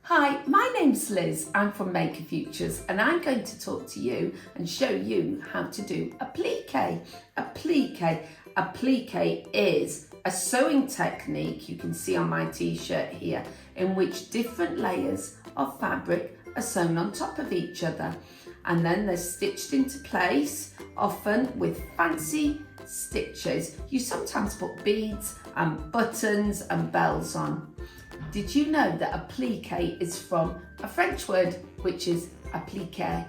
Hi, my name's Liz. I'm from Maker Futures and I'm going to talk to you and show you how to do appliqué. Appliqué is a sewing technique you can see on my t-shirt here, in which different layers of fabric are sewn on top of each other and then they're stitched into place, often with fancy stitches. You sometimes put beads and buttons and bells on. Did you know that appliqué is from a French word which is appliquer,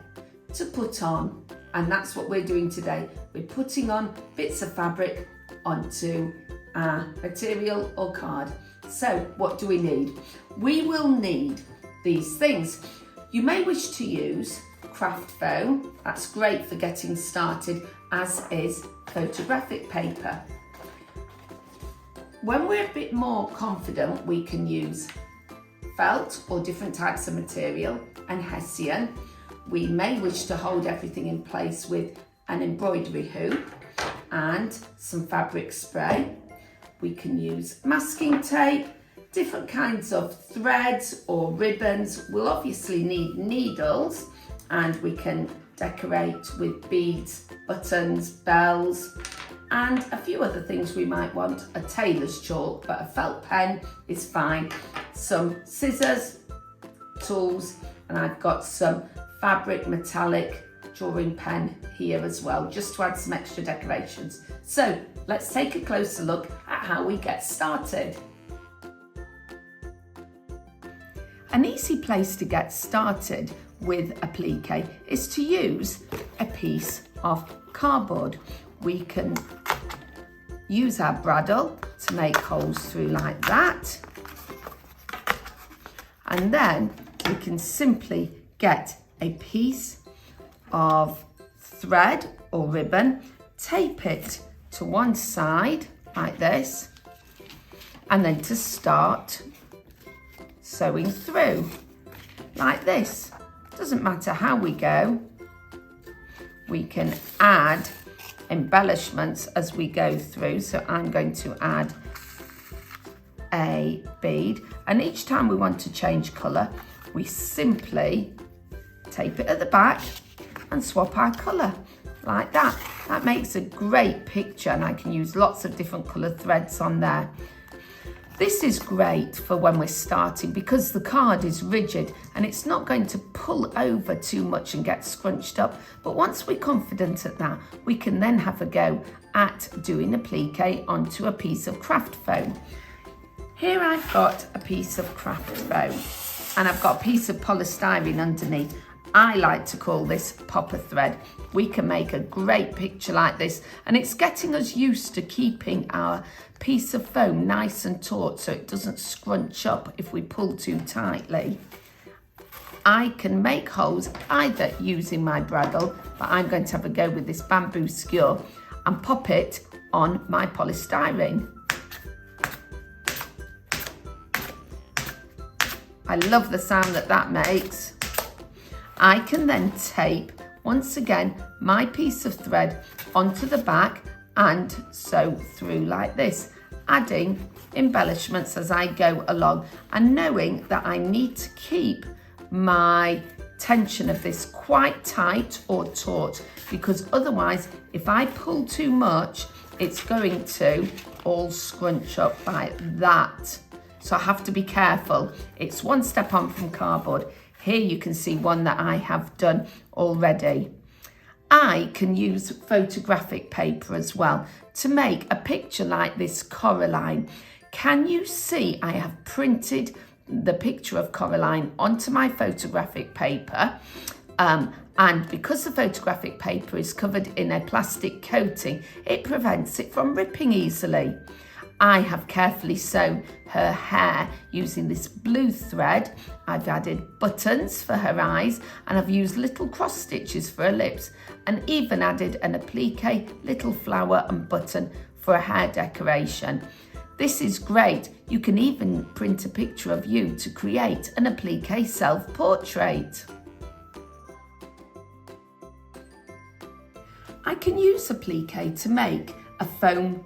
to put on, and that's what we're doing today. We're putting on bits of fabric onto a material or card. So what do we need? We will need these things. You may wish to use craft foam, that's great for getting started, as is photographic paper. When we're a bit more confident, we can use felt or different types of material and hessian. We may wish to hold everything in place with an embroidery hoop and some fabric spray. We can use masking tape, different kinds of threads or ribbons. We'll obviously need needles, and we can decorate with beads, buttons, bells, and a few other things we might want. A tailor's chalk, but a felt pen is fine. Some scissors, tools, and I've got some fabric metallic drawing pen here as well, just to add some extra decorations. So let's take a closer look at how we get started. An easy place to get started with appliqué is to use a piece of cardboard. We can use our bradawl to make holes through like that, and then we can simply get a piece of thread or ribbon, tape it to one side like this, and then to start sewing through like this. Doesn't matter how we go, we can add embellishments as we go through. So I'm going to add a bead, and each time we want to change colour, we simply tape it at the back and swap our colour like that. That makes a great picture, and I can use lots of different coloured threads on there. This is great for when we're starting because the card is rigid and it's not going to pull over too much and get scrunched up. But once we're confident at that, we can then have a go at doing appliqué onto a piece of craft foam. Here I've got a piece of craft foam and I've got a piece of polystyrene underneath. I like to call this popper thread. We can make a great picture like this, and it's getting us used to keeping our piece of foam nice and taut so it doesn't scrunch up if we pull too tightly. I can make holes either using my bradawl, but I'm going to have a go with this bamboo skewer and pop it on my polystyrene. I love the sound that makes. I can then tape, once again, my piece of thread onto the back and sew through like this, adding embellishments as I go along, and knowing that I need to keep my tension of this quite tight or taut, because otherwise, if I pull too much, it's going to all scrunch up like that. So I have to be careful. It's one step on from cardboard. Here you can see one that I have done already. I can use photographic paper as well to make a picture like this Coraline. Can you see I have printed the picture of Coraline onto my photographic paper, and because the photographic paper is covered in a plastic coating, it prevents it from ripping easily. I have carefully sewn her hair using this blue thread. I've added buttons for her eyes, and I've used little cross stitches for her lips, and even added an appliqué little flower and button for a hair decoration. This is great. You can even print a picture of you to create an appliqué self-portrait. I can use appliqué to make a foam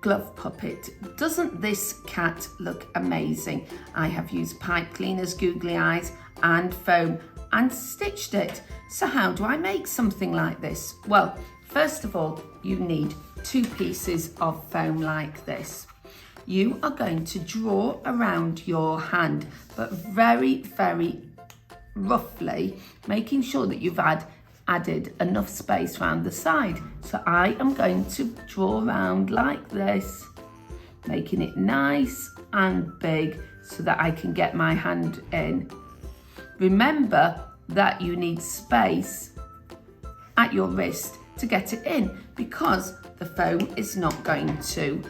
glove puppet. Doesn't this cat look amazing? I have used pipe cleaners, googly eyes and foam and stitched it. So how do I make something like this? Well, first of all, you need 2 pieces of foam like this. You are going to draw around your hand, but very, very roughly, making sure that you've added enough space around the side. So I am going to draw around like this, making it nice and big so that I can get my hand in. Remember that you need space at your wrist to get it in, because the foam is not going to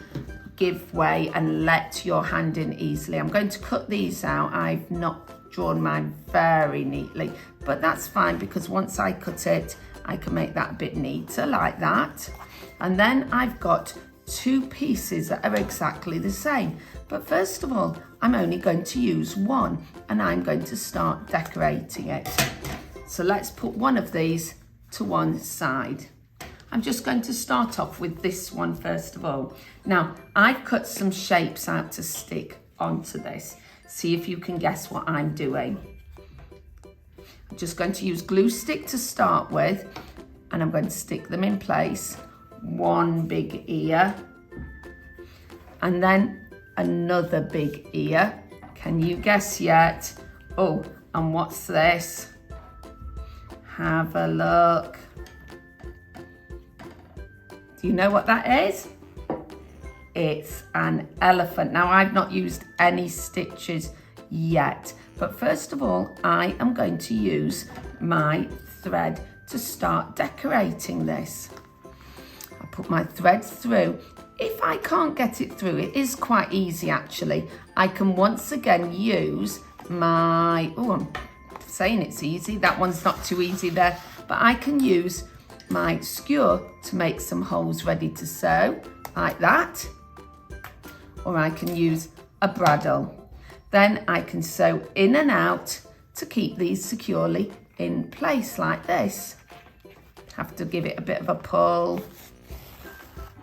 give way and let your hand in easily. I'm going to cut these out. I've not drawn mine very neatly, but that's fine, because once I cut it, I can make that a bit neater like that. And then I've got 2 pieces that are exactly the same. But first of all, I'm only going to use one, and I'm going to start decorating it. So let's put one of these to one side. I'm just going to start off with this one first of all. Now, I've cut some shapes out to stick onto this. See if you can guess what I'm doing. I'm just going to use glue stick to start with, and I'm going to stick them in place. One big ear, and then another big ear. Can you guess yet? Oh, and what's this? Have a look. Do you know what that is? It's an elephant. Now, I've not used any stitches yet, but first of all, I am going to use my thread to start decorating this. I'll put my thread through. If I can't get it through, it is quite easy actually. I can once again use my, I'm saying it's easy, that one's not too easy there, but I can use my skewer to make some holes ready to sew, like that. Or I can use a bradawl. Then I can sew in and out to keep these securely in place like this. Have to give it a bit of a pull.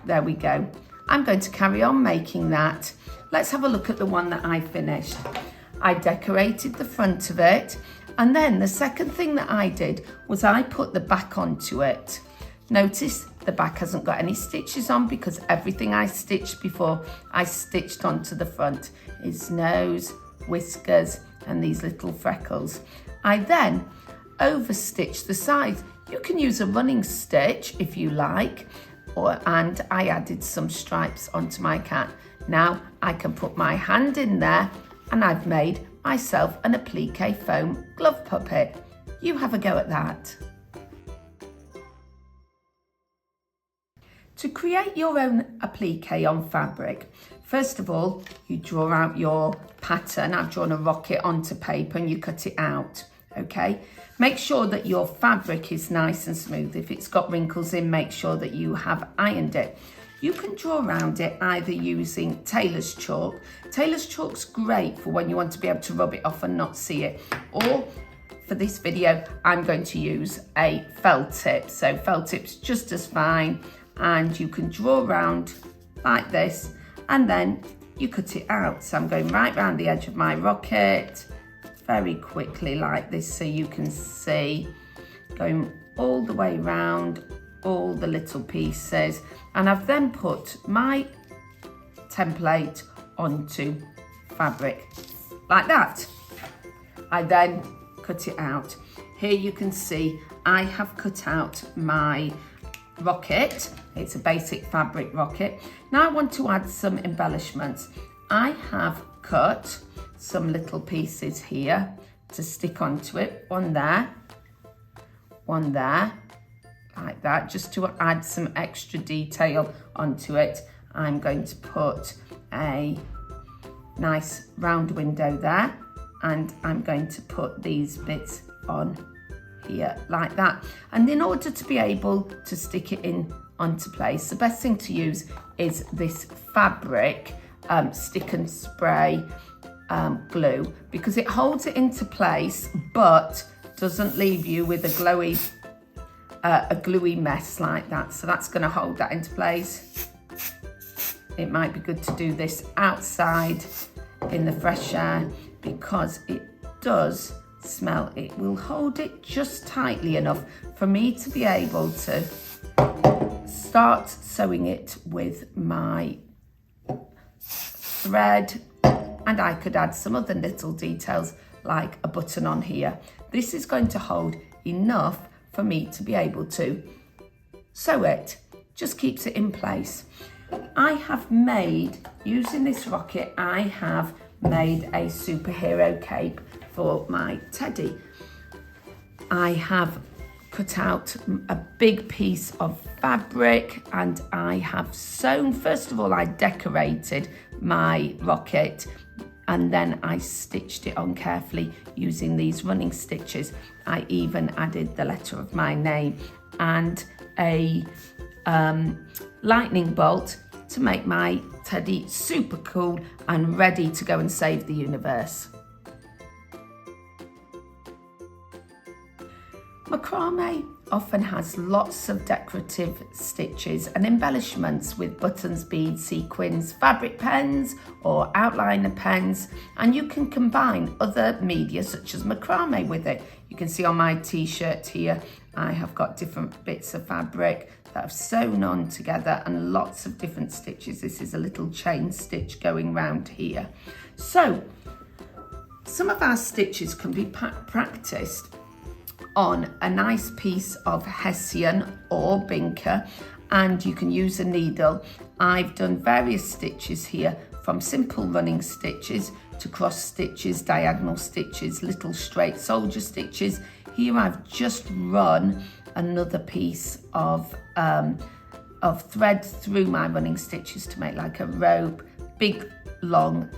There we go. I'm going to carry on making that. Let's have a look at the one that I finished. I decorated the front of it, and then the second thing that I did was I put the back onto it. Notice the back hasn't got any stitches on, because everything I stitched before I stitched onto the front. His nose, whiskers, and these little freckles. I then overstitched the sides. You can use a running stitch if you like, and I added some stripes onto my cat. Now I can put my hand in there, and I've made myself an applique foam glove puppet. You have a go at that. To create your own applique on fabric, first of all, you draw out your pattern. I've drawn a rocket onto paper and you cut it out, okay? Make sure that your fabric is nice and smooth. If it's got wrinkles in, make sure that you have ironed it. You can draw around it either using tailor's chalk. Tailor's chalk's great for when you want to be able to rub it off and not see it. Or for this video, I'm going to use a felt tip. So felt tip's just as fine. And you can draw around like this, and then you cut it out. So I'm going right around the edge of my rocket, very quickly like this, so you can see, going all the way round all the little pieces. And I've then put my template onto fabric like that. I then cut it out. Here you can see I have cut out my rocket. It's a basic fabric rocket. Now I want to add some embellishments. I have cut some little pieces here to stick onto it. One there, like that, just to add some extra detail onto it. I'm going to put a nice round window there, and I'm going to put these bits on here like that. And in order to be able to stick it in onto place, the best thing to use is this fabric stick and spray glue, because it holds it into place but doesn't leave you with a gluey mess like that. So that's going to hold that into place. it might be good to do this outside in the fresh air because it does smell. It will hold it just tightly enough for me to be able to start sewing it with my thread, and I could add some other little details like a button on here. This is going to hold enough for me to be able to sew it. Just keeps it in place. I have made, using this rocket, I have made a superhero cape for my teddy. I have cut out a big piece of fabric and I have sewn. First of all, I decorated my rocket and then I stitched it on carefully using these running stitches. I even added the letter of my name and a lightning bolt to make my teddy super cool and ready to go and save the universe. Macrame often has lots of decorative stitches and embellishments with buttons, beads, sequins, fabric pens or outliner pens, and you can combine other media such as macrame with it. You can see on my t-shirt here I have got different bits of fabric that I've sewn on together and lots of different stitches. This is a little chain stitch going round here. So some of our stitches can be practiced on a nice piece of hessian or binker, and you can use a needle. I've done various stitches here, from simple running stitches to cross stitches, diagonal stitches, little straight soldier stitches. Here I've just run another piece of thread through my running stitches to make like a rope, big long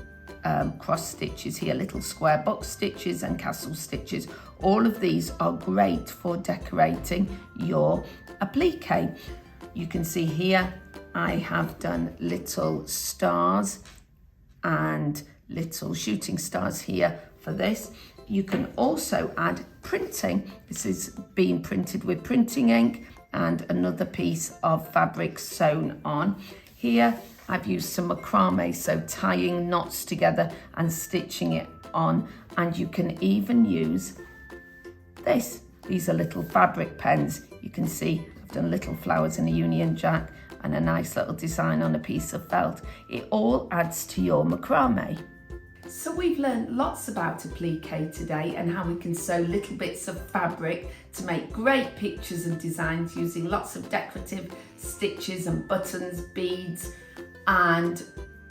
cross stitches here, little square box stitches and castle stitches. All of these are great for decorating your applique. You can see here I have done little stars and little shooting stars here for this. You can also add printing. This is being printed with printing ink and another piece of fabric sewn on. Here I've used some macrame, so tying knots together and stitching it on, and you can even use this. These are little fabric pens. You can see I've done little flowers and a Union Jack and a nice little design on a piece of felt. It all adds to your macrame. So we've learned lots about applique today and how we can sew little bits of fabric to make great pictures and designs using lots of decorative stitches and buttons, beads and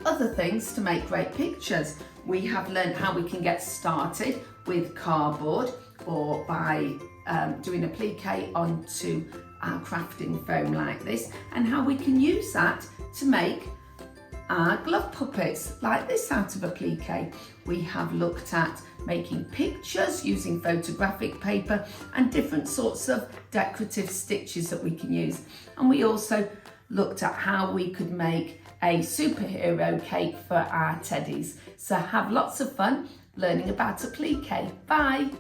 other things to make great pictures. We have learned how we can get started with cardboard or by doing applique onto our crafting foam like this, and how we can use that to make our glove puppets like this out of applique. We have looked at making pictures using photographic paper and different sorts of decorative stitches that we can use. And we also looked at how we could make a superhero cape for our teddies. So have lots of fun learning about applique. Bye.